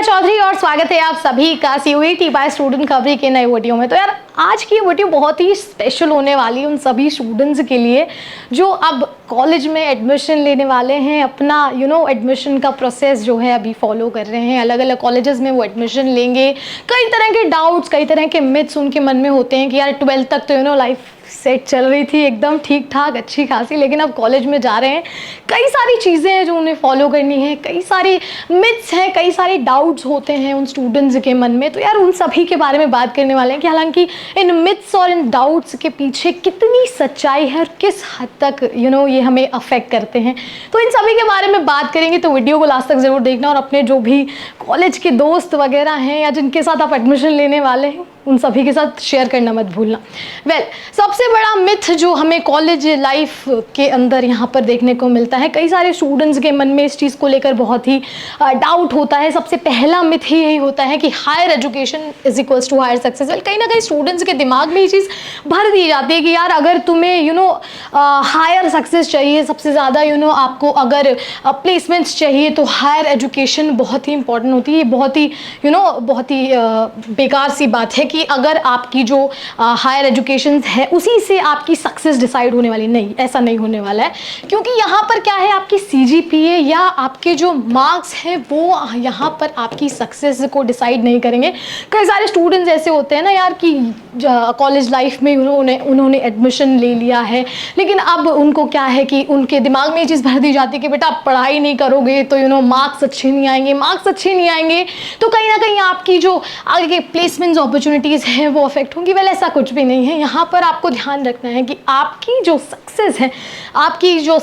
चौधरी और स्वागत है आप सभी का CUET बाय स्टूडेंट खबरी के नए वीडियो में। तो यार आज की वीडियो बहुत ही स्पेशल होने वाली है उन सभी स्टूडेंट्स के लिए जो अब कॉलेज में एडमिशन लेने वाले हैं, अपना एडमिशन का प्रोसेस जो है अभी फॉलो कर रहे हैं। अलग अलग कॉलेजेस में वो एडमिशन लेंगे। कई तरह के डाउट्स, कई तरह के मिथ्स उनके मन में होते हैं कि यार 12th तक तो लाइफ सेट चल रही थी एकदम ठीक ठाक अच्छी खासी, लेकिन अब कॉलेज में जा रहे हैं। कई सारी चीज़ें हैं जो उन्हें फॉलो करनी है, कई सारे मिथ्स हैं, कई सारे डाउट्स होते हैं उन स्टूडेंट्स के मन में। तो यार उन सभी के बारे में बात करने वाले हैं कि हालांकि इन मिथ्स और इन डाउट्स के पीछे कितनी सच्चाई है और किस हद तक ये हमें अफेक्ट करते हैं। तो इन सभी के बारे में बात करेंगे, तो वीडियो को लास्ट तक ज़रूर देखना और अपने जो भी कॉलेज के दोस्त वगैरह हैं या जिनके साथ आप एडमिशन लेने वाले हैं उन सभी के साथ शेयर करना मत भूलना। सबसे बड़ा मिथ जो हमें कॉलेज लाइफ के अंदर यहाँ पर देखने को मिलता है, कई सारे स्टूडेंट्स के मन में इस चीज़ को लेकर बहुत ही डाउट होता है। सबसे पहला मिथ ही यही होता है कि higher education is equals to higher success. कहीं ना कहीं स्टूडेंट्स के दिमाग में ये चीज़ भर दी जाती है कि यार अगर तुम्हें हायर सक्सेस चाहिए, सबसे ज़्यादा आपको अगर प्लेसमेंट्स चाहिए तो हायर एजुकेशन बहुत ही इंपॉर्टेंट होती है। बहुत ही बेकार सी बात है कि अगर आपकी जो हायर एजुकेशन है उसी से आपकी सक्सेस डिसाइड होने वाली, नहीं, ऐसा नहीं होने वाला है। क्योंकि यहाँ पर क्या है, आपकी CGPA या आपके जो मार्क्स हैं वो यहाँ पर आपकी सक्सेस को डिसाइड नहीं करेंगे। कई सारे स्टूडेंट्स ऐसे होते हैं ना यार कि कॉलेज लाइफ में उन्होंने एडमिशन ले लिया है, लेकिन अब उनको क्या है कि उनके दिमाग में ये चीज़ भर दी जाती है कि बेटा आप पढ़ाई नहीं करोगे तो मार्क्स अच्छे नहीं आएंगे तो कहीं ना कहीं आपकी जो आगे प्लेसमेंट्स अपॉर्चुनिटीज़ हैं वो अफेक्ट होंगी। वेल ऐसा कुछ भी नहीं है। यहाँ पर आपको ध्यान रखना है कि आपकी जो सक्सेस है, आपकी जो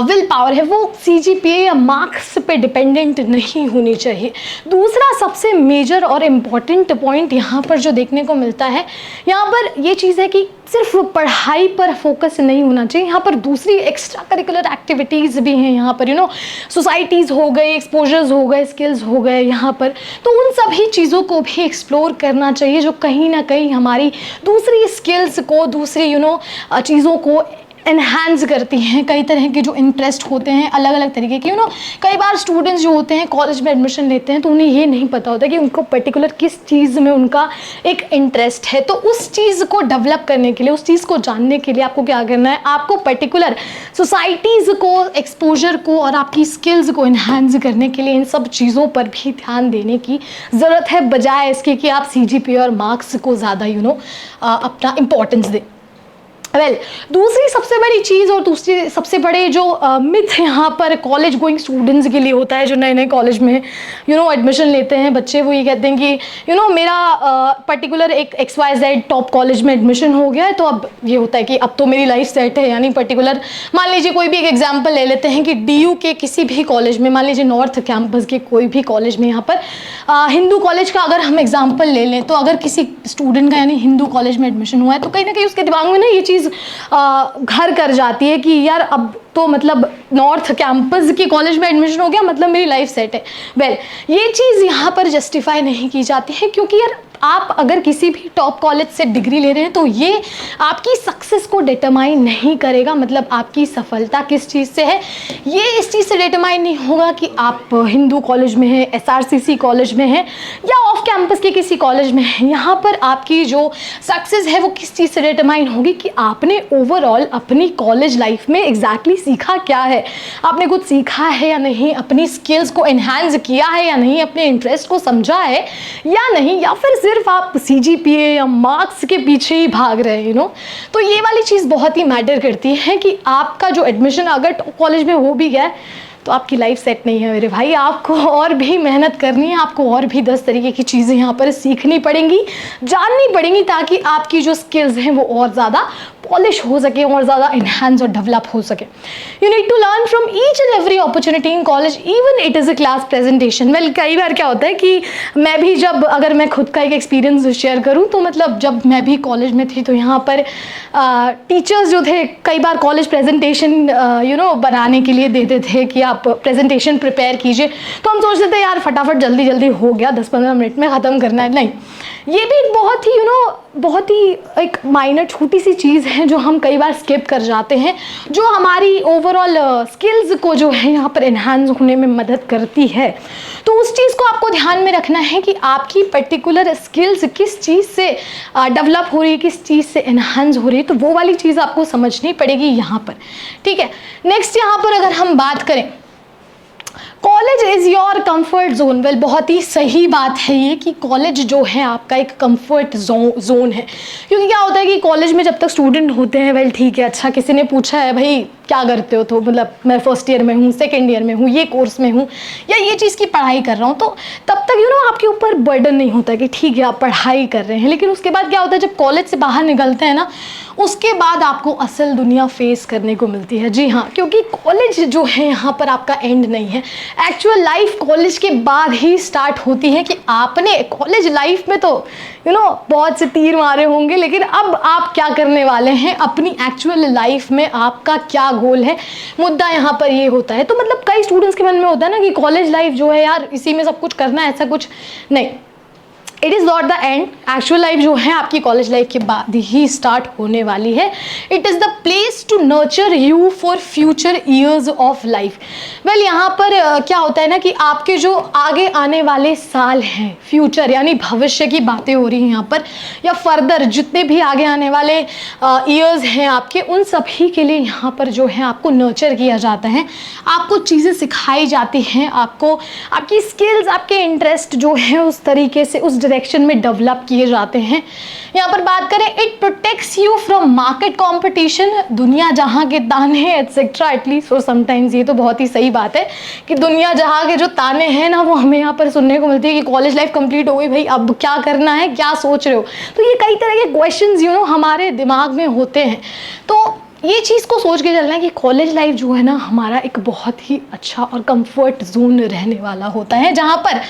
विल पावर है वो CGPA या मार्क्स पे डिपेंडेंट नहीं होनी चाहिए। दूसरा सबसे मेजर और इम्पॉर्टेंट पॉइंट यहाँ पर जो देखने को मिलता है, यहाँ पर ये चीज़ है कि सिर्फ पढ़ाई पर फोकस नहीं होना चाहिए। यहाँ पर दूसरी एक्स्ट्रा करिकुलर एक्टिविटीज़ भी हैं। यहाँ पर सोसाइटीज़ हो गए, एक्सपोजर्स हो गए, स्किल्स हो गए यहाँ पर, तो उन सभी चीज़ों को भी एक्सप्लोर करना चाहिए जो कहीं ना कहीं हमारी दूसरी स्किल्स को, दूसरी चीज़ों को एनहांस करती हैं। कई तरह के जो इंटरेस्ट होते हैं अलग अलग तरीके के, कई बार स्टूडेंट्स जो होते हैं कॉलेज में एडमिशन लेते हैं तो उन्हें ये नहीं पता होता कि उनको पर्टिकुलर किस चीज़ में उनका एक इंटरेस्ट है। तो उस चीज़ को डेवलप करने के लिए, उस चीज़ को जानने के लिए आपको क्या करना है, आपको पर्टिकुलर सोसाइटीज़ को, एक्सपोजर को और आपकी स्किल्स को एनहांस करने के लिए इन सब चीज़ों पर भी ध्यान देने की ज़रूरत है, बजाय इसके कि आप CGPA और मार्क्स को ज़्यादा अपना इम्पोर्टेंस दें। दूसरी सबसे बड़ी चीज़ और दूसरी सबसे बड़े जो मिथ यहाँ पर कॉलेज गोइंग स्टूडेंट्स के लिए होता है, जो नए नए कॉलेज में एडमिशन लेते हैं बच्चे, वो ये कहते हैं कि मेरा पर्टिकुलर एक XYZ टॉप कॉलेज में एडमिशन हो गया है तो अब ये होता है कि अब तो मेरी लाइफ सेट है। यानी पर्टिकुलर मान लीजिए कोई भी एक एग्जाम्पल ले लेते हैं कि DU के किसी भी कॉलेज में, मान लीजिए नॉर्थ कैंपस के कोई भी कॉलेज में, यहाँ पर हिंदू कॉलेज का अगर हम एग्जाम्पल ले लें तो अगर किसी स्टूडेंट का यानी हिंदू कॉलेज में एडमिशन हुआ है तो कहीं ना कहीं उसके दिमाग में ना ये चीज़ घर कर जाती है कि यार अब तो मतलब नॉर्थ कैंपस की कॉलेज में एडमिशन हो गया मतलब मेरी लाइफ सेट है। ये चीज़ यहाँ पर जस्टिफाई नहीं की जाती है, क्योंकि यार आप अगर किसी भी टॉप कॉलेज से डिग्री ले रहे हैं तो ये आपकी सक्सेस को डिटरमाइन नहीं करेगा। मतलब आपकी सफलता किस चीज़ से है, ये इस चीज़ से डिटरमाइन नहीं होगा कि आप हिंदू कॉलेज में हैं, SRCC कॉलेज में हैं या ऑफ कैंपस के किसी कॉलेज में हैं। यहाँ पर आपकी जो सक्सेस है वो किस चीज़ से डिटरमाइन होगी कि आपने ओवरऑल अपनी कॉलेज लाइफ में एग्जैक्टली सीखा क्या है, आपने कुछ सीखा है या नहीं, अपनी स्किल्स को एनहांस किया है या नहीं, अपने इंटरेस्ट को समझा है या नहीं, या फिर सिर्फ आप CGPA या मार्क्स के पीछे ही भाग रहे हैं। तो ये वाली चीज़ बहुत ही मैटर करती है कि आपका जो एडमिशन अगर कॉलेज में हो भी गया तो आपकी लाइफ सेट नहीं है मेरे भाई। आपको और भी मेहनत करनी है, आपको और भी 10 तरीके की चीज़ें यहाँ पर सीखनी पड़ेंगी, जाननी पड़ेंगी, ताकि आपकी जो स्किल्स हैं वो और ज़्यादा पॉलिश हो सके और ज़्यादा इन्हांस और डेवलप हो सके। You need to learn from each and every opportunity in college even it is a class presentation. कई बार क्या होता है कि मैं भी जब, अगर मैं खुद का एक एक्सपीरियंस शेयर करूँ तो मतलब जब मैं भी कॉलेज में थी तो यहाँ पर टीचर्स जो थे कई बार कॉलेज प्रेजेंटेशन बनाने के लिए देते थे कि आप प्रेजेंटेशन प्रिपेयर कीजिए, तो हम सोचते थे यार फटाफट जल्दी जल्दी हो गया, 10-15 मिनट में ख़त्म करना है। नहीं, ये भी बहुत ही बहुत ही एक माइनर छोटी सी चीज़ है जो हम कई बार स्किप कर जाते हैं, जो हमारी ओवरऑल स्किल्स को जो है यहाँ पर एनहांस होने में मदद करती है। तो उस चीज़ को आपको ध्यान में रखना है कि आपकी पर्टिकुलर स्किल्स किस चीज़ से डेवलप हो रही है, किस चीज़ से एनहांस हो रही है, तो वो वाली चीज़ आपको समझनी पड़ेगी यहाँ पर, ठीक है। नेक्स्ट यहाँ पर अगर हम बात करें, college is your comfort zone. Well, बहुत ही सही बात है ये कि कॉलेज जो है आपका एक कंफर्ट जोन है, क्योंकि क्या होता है कि कॉलेज में जब तक स्टूडेंट होते हैं, वेल ठीक है, अच्छा किसी ने पूछा है भाई क्या करते हो, तो मतलब मैं फर्स्ट ईयर में हूँ, सेकेंड ईयर में हूँ, ये कोर्स में हूँ या ये चीज़ की पढ़ाई कर रहा हूँ, तो तब तक आपके ऊपर बर्डन नहीं होता कि ठीक है आप पढ़ाई कर रहे हैं। लेकिन उसके बाद क्या होता है, जब कॉलेज से बाहर निकलते हैं ना, उसके बाद आपको असल दुनिया फेस करने को मिलती है। जी हाँ, क्योंकि कॉलेज जो है यहाँ पर आपका एंड नहीं है, एक्चुअल लाइफ कॉलेज के बाद ही स्टार्ट होती है। कि आपने कॉलेज लाइफ में तो बहुत से तीर मारे होंगे, लेकिन अब आप क्या करने वाले हैं अपनी एक्चुअल लाइफ में, आपका क्या गोल है, मुद्दा यहाँ पर ये होता है। तो मतलब कई स्टूडेंट्स के मन में होता है ना कि कॉलेज लाइफ जो है यार इसी में सब कुछ करना है, ऐसा कुछ नहीं। It is not the end. Actual life जो है आपकी कॉलेज लाइफ के बाद ही स्टार्ट होने वाली है। It is the place to nurture you for future years of life. Well, यहाँ पर क्या होता है ना कि आपके जो आगे आने वाले साल हैं, फ्यूचर यानी भविष्य की बातें हो रही हैं यहाँ पर, या फर्दर जितने भी आगे आने वाले ईयर्स हैं आपके, उन सभी के लिए यहाँ पर जो है आपको नर्चर किया जाता है, आपको चीज़ें सिखाई जाती हैं, आपको आपकी स्किल्स, आपके इंटरेस्ट जो है उस तरीके से उस डायरेक्शन में डेवलप किए जाते हैं। यहाँ पर बात करें, it protects you from market competition, दुनिया जहां के ताने एटसेट्रा, एटलीस्ट फॉर समटाइम्स। ये तो बहुत ही सही बात है कि दुनिया जहां के जो ताने हैं ना, वो हमें यहाँ पर सुनने को मिलती है कि कॉलेज लाइफ कंप्लीट हो गई भाई, अब क्या करना है, क्या सोच रहे हो। तो ये कई तरह के क्वेश्चंस हमारे दिमाग में होते हैं। तो ये चीज़ को सोच के चलना है कि कॉलेज लाइफ जो है ना हमारा एक बहुत ही अच्छा और कंफर्ट जोन रहने वाला होता है, जहाँ पर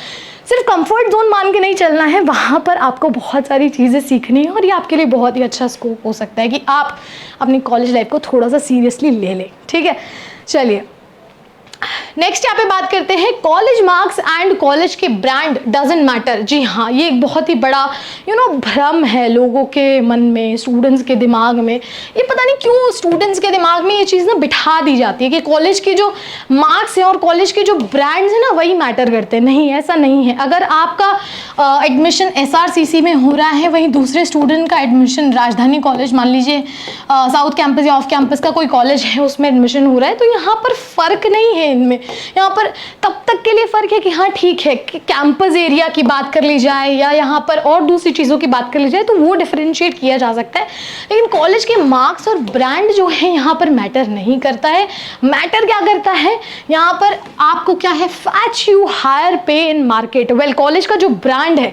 सिर्फ कंफर्ट जोन मान के नहीं चलना है, वहाँ पर आपको बहुत सारी चीज़ें सीखनी है। और ये आपके लिए बहुत ही अच्छा स्कोप हो सकता है कि आप अपनी कॉलेज लाइफ को थोड़ा सा सीरियसली ले लें, ठीक है। चलिए नेक्स्ट यहाँ पे बात करते हैं, कॉलेज मार्क्स एंड कॉलेज के ब्रांड डजंट मैटर। जी हाँ, ये एक बहुत ही बड़ा भ्रम है लोगों के मन में, स्टूडेंट्स के दिमाग में। ये पता नहीं क्यों स्टूडेंट्स के दिमाग में ये चीज़ ना बिठा दी जाती है कि कॉलेज के जो मार्क्स हैं और कॉलेज के जो ब्रांड्स हैं ना वही मैटर करते हैं। नहीं, ऐसा नहीं है। अगर आपका एडमिशन SRCC में हो रहा है, वहीं दूसरे स्टूडेंट का एडमिशन राजधानी कॉलेज, मान लीजिए साउथ कैंपस या ऑफ कैंपस का कोई कॉलेज है, उसमें एडमिशन हो रहा है, तो यहाँ पर फ़र्क नहीं है इनमें। यहाँ पर तब तक के लिए फ़र्क है कि हाँ ठीक है कि कैंपस एरिया की बात कर ली जाए या यहाँ पर और दूसरी चीज़ों की बात कर ली जाए, तो वो डिफरेंशिएट किया जा सकता है। लेकिन कॉलेज के मार्क्स और ब्रांड जो है यहाँ पर मैटर नहीं करता है। मैटर क्या करता है यहाँ पर, आपको क्या है, फैच यू हायर पे इन मार्केट। वेल, कॉलेज का जो ब्रांड है,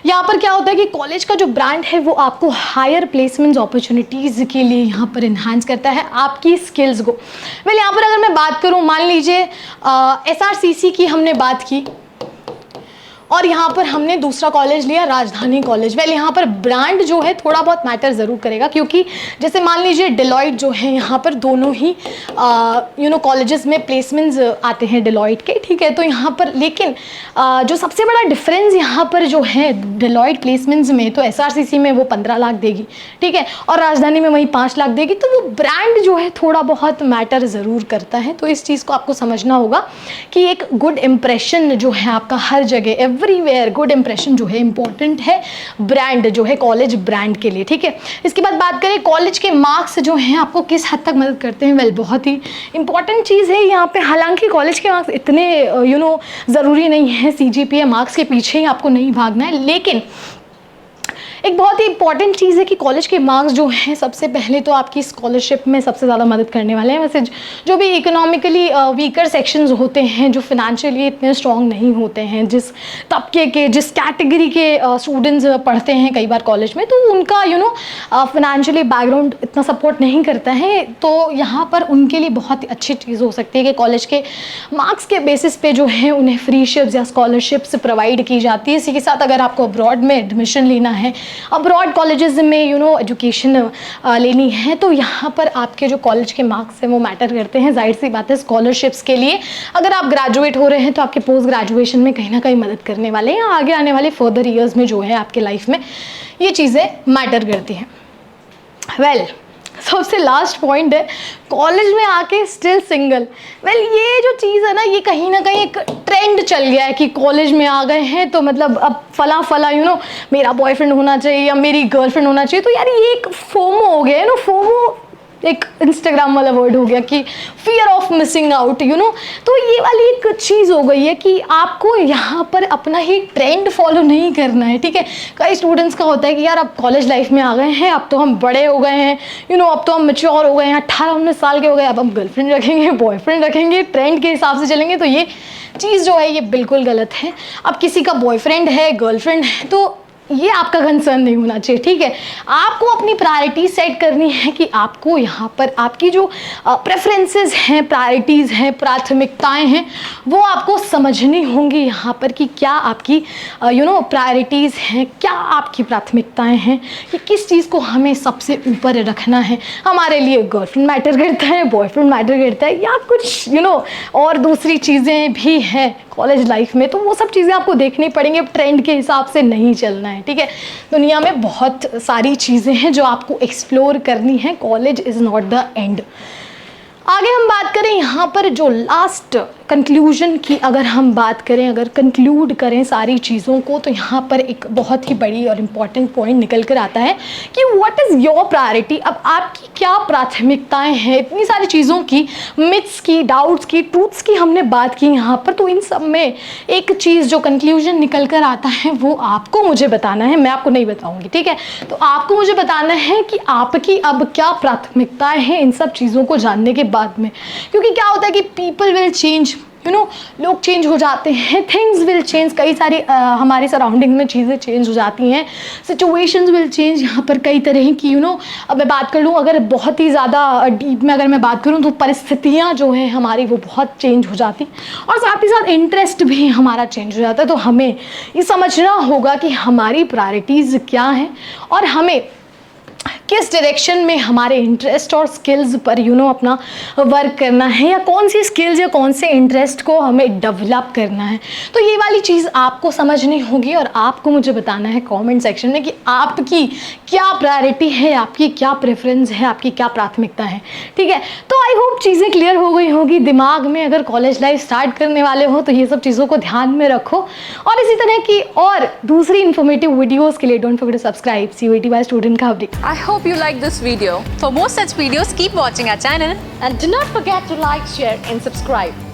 यहाँ पर क्या होता है कि कॉलेज का जो ब्रांड है वो आपको हायर प्लेसमेंट अपॉर्चुनिटीज़ के लिए यहाँ पर इन्हांस करता है आपकी स्किल्स को। वेल, यहाँ पर अगर मैं बात करूँ, मान लीजिए SRCC की हमने बात की और यहाँ पर हमने दूसरा कॉलेज लिया राजधानी कॉलेज। वेल, यहाँ पर ब्रांड जो है थोड़ा बहुत मैटर ज़रूर करेगा, क्योंकि जैसे मान लीजिए डेलॉयट जो है, यहाँ पर दोनों ही कॉलेजेस में प्लेसमेंट्स आते हैं डेलॉयट के, ठीक है। तो यहाँ पर लेकिन जो सबसे बड़ा डिफरेंस यहाँ पर जो है डेलॉयट प्लेसमेंट्स में, तो SRCC में वो 15 लाख देगी, ठीक है, और राजधानी में वही 5 लाख देगी। तो वो ब्रांड जो है थोड़ा बहुत मैटर ज़रूर करता है। तो इस चीज़ को आपको समझना होगा कि एक गुड इम्प्रेशन जो है आपका हर जगह, एवरीवेयर गुड इंप्रेशन जो है इंपॉर्टेंट है ब्रांड जो है, कॉलेज ब्रांड के लिए, ठीक है। इसके बाद बात करें, कॉलेज के मार्क्स जो हैं आपको किस हद तक मदद करते हैं। वेल, बहुत ही इंपॉर्टेंट चीज़ है यहाँ पे। हालांकि कॉलेज के मार्क्स इतने ज़रूरी नहीं है, CGPA मार्क्स के पीछे ही आपको नहीं भागना है, लेकिन एक बहुत ही इंपॉर्टेंट चीज़ है कि कॉलेज के मार्क्स जो हैं सबसे पहले तो आपकी स्कॉलरशिप में सबसे ज़्यादा मदद करने वाले हैं। वैसे जो भी इकोनॉमिकली वीकर सेक्शंस होते हैं, जो फिनेंशियली इतने स्ट्रॉन्ग नहीं होते हैं, जिस तबके के, जिस कैटेगरी के स्टूडेंट्स पढ़ते हैं कई बार कॉलेज में, तो उनका फिनेंशियली बैकग्राउंड इतना सपोर्ट नहीं करता है, तो यहाँ पर उनके लिए बहुत ही अच्छी चीज़ हो सकती है कि कॉलेज के मार्क्स के बेसिस पे जो है उन्हें फ्री शिप्स या स्कॉलरशिप्स प्रोवाइड की जाती है। इसी के साथ अगर आपको अब्रॉड में एडमिशन लेना है, अब्रॉड कॉलेजेस में एजुकेशन लेनी है, तो यहाँ पर आपके जो कॉलेज के मार्क्स हैं वो मैटर करते हैं। जाहिर सी बात है, स्कॉलरशिप्स के लिए अगर आप ग्रेजुएट हो रहे हैं तो आपके पोस्ट ग्रेजुएशन में कहीं ना कहीं मदद करने वाले हैं, आगे आने वाले फर्दर ईयर्स में जो है आपके लाइफ में ये चीज़ें मैटर करती हैं। वेल सबसे लास्ट पॉइंट है, कॉलेज में आके स्टिल सिंगल। वेल ये जो चीज़ है ना, ये कहीं ना कहीं एक ट्रेंड चल गया है कि कॉलेज में आ गए हैं तो मतलब अब फला मेरा बॉयफ्रेंड होना चाहिए या मेरी गर्लफ्रेंड होना चाहिए। तो यार ये एक फोमो हो गया है ना, फोमो एक इंस्टाग्राम वाला वर्ड हो गया कि फियर ऑफ मिसिंग आउट तो ये वाली एक चीज़ हो गई है कि आपको यहाँ पर अपना ही ट्रेंड फॉलो नहीं करना है, ठीक है। कई स्टूडेंट्स का होता है कि यार अब कॉलेज लाइफ में आ गए हैं, अब तो हम बड़े हो गए हैं, अब तो हम मैच्योर हो गए हैं, 18-19 साल के हो गए, अब हम गर्लफ्रेंड रखेंगे, बॉयफ्रेंड रखेंगे, ट्रेंड के हिसाब से चलेंगे। तो ये चीज़ जो है ये बिल्कुल गलत है। अब किसी का बॉयफ्रेंड है, गर्लफ्रेंड है, तो ये आपका कंसर्न नहीं होना चाहिए, ठीक है। आपको अपनी प्रायोरिटी सेट करनी है कि आपको यहाँ पर आपकी जो प्रेफरेंसेस हैं, प्रायोरिटीज़ हैं, प्राथमिकताएं हैं, वो आपको समझनी होंगी यहाँ पर कि क्या आपकी प्रायोरिटीज़ हैं, क्या आपकी प्राथमिकताएं हैं, कि किस चीज़ को हमें सबसे ऊपर रखना है। हमारे लिए गर्लफ्रेंड मैटर करता है, बॉयफ्रेंड मैटर करता है, या कुछ और दूसरी चीज़ें भी हैं कॉलेज लाइफ में, तो वो सब चीज़ें आपको देखनी पड़ेंगी। अब ट्रेंड के हिसाब से नहीं चलना है, ठीक है। दुनिया में बहुत सारी चीज़ें हैं जो आपको एक्सप्लोर करनी है, college is not the end. आगे हम बात करें यहाँ पर जो लास्ट कंक्लूजन की, अगर हम बात करें, अगर कंक्लूड करें सारी चीज़ों को, तो यहाँ पर एक बहुत ही बड़ी और इम्पॉर्टेंट पॉइंट निकल कर आता है कि व्हाट इज़ योर प्रायोरिटी। अब आपकी क्या प्राथमिकताएं हैं। इतनी सारी चीज़ों की, मिथ्स की, डाउट्स की, ट्रूथ्स की हमने बात की यहाँ पर, तो इन सब में एक चीज़ जो कंक्लूजन निकल कर आता है वो आपको मुझे बताना है, मैं आपको नहीं बताऊँगी, ठीक है। तो आपको मुझे बताना है कि आपकी अब क्या प्राथमिकताएँ हैं इन सब चीज़ों को जानने के बाद में। क्योंकि क्या होता है कि पीपल विल चेंज, लोग चेंज हो जाते हैं, थिंग्स विल चेंज, कई सारी हमारे सराउंडिंग में चीज़ें चेंज हो जाती हैं, सिचुएशंस विल चेंज। यहाँ पर कई तरह की अब मैं बात कर लूँ, अगर बहुत ही ज़्यादा डीप में अगर मैं बात करूँ, तो परिस्थितियाँ जो हैं हमारी वो बहुत चेंज हो जाती, और साथ ही साथ इंटरेस्ट भी हमारा चेंज हो जाता है। तो हमें ये समझना होगा कि हमारी प्रायोरिटीज़ क्या हैं और हमें किस डायरेक्शन में हमारे इंटरेस्ट और स्किल्स पर अपना वर्क करना है, या कौन सी स्किल्स या कौन से इंटरेस्ट को हमें डेवलप करना है। तो ये वाली चीज़ आपको समझनी होगी और आपको मुझे बताना है कमेंट सेक्शन में कि आपकी क्या प्रायोरिटी है, आपकी क्या प्रेफरेंस है, आपकी क्या प्राथमिकता है, ठीक है। तो आई होप चीज़ें क्लियर हो गई होगी दिमाग में। अगर कॉलेज लाइफ स्टार्ट करने वाले हो तो ये सब चीज़ों को ध्यान में रखो, और इसी तरह की और दूसरी इन्फॉर्मेटिव वीडियोज़ के लिए don't forget to subscribe CUET by Student Khavdi. I hope you like this video. For more such videos, keep watching our channel and do not forget to like, share and subscribe.